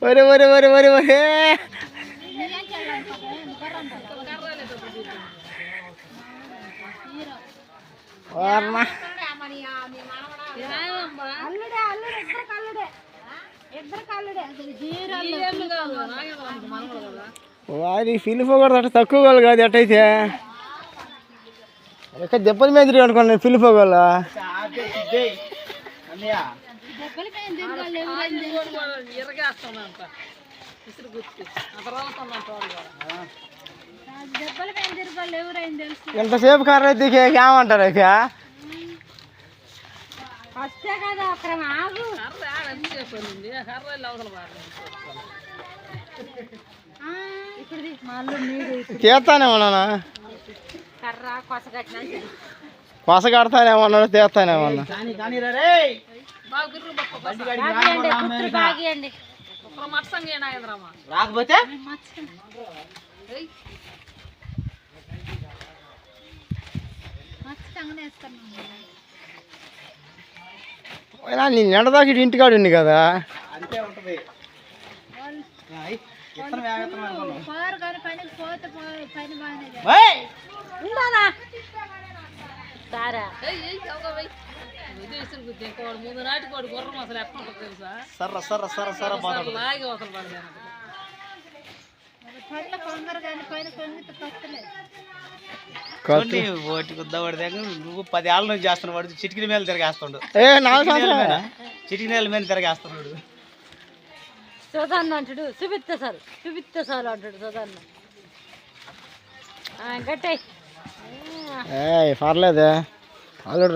ఒరే ఒరే ఒరే ఒరే ఒరే వారి ఫిలిప్ కూడా తక్కువ వాళ్ళు కాదు ఎట్టయితే ఎక్కడ దెబ్బల మీద తిరిగి అనుకోండి ఫిలిప్ వాళ్ళు ఎంతసేపు కర్ర అయితే ఏమంటారు అయితే తీస్తానేమన్నా కొస కడతానేమన్నాడు తీస్తానేమన్నా రాకపోతే నేను ఎండదాకా ఇంటికాడు ఉంది కదా అంతే ఉంటది సర్ర సర్ర సర్ర సర్ర ఓటి కుద్దవాడి దగ్గర నువ్వు 10 ఏళ్ళ నుంచి చేస్తున్నావు వాడు చిటికిన మీద తిరగేస్తుండు చిటికిన మీద తిరగేస్తున్నాడు చూదన్న అంటాడు చూపిస్తే చాలు అంటాడు చూదన్న గట్టే పర్లేదే ఆల్రెడీ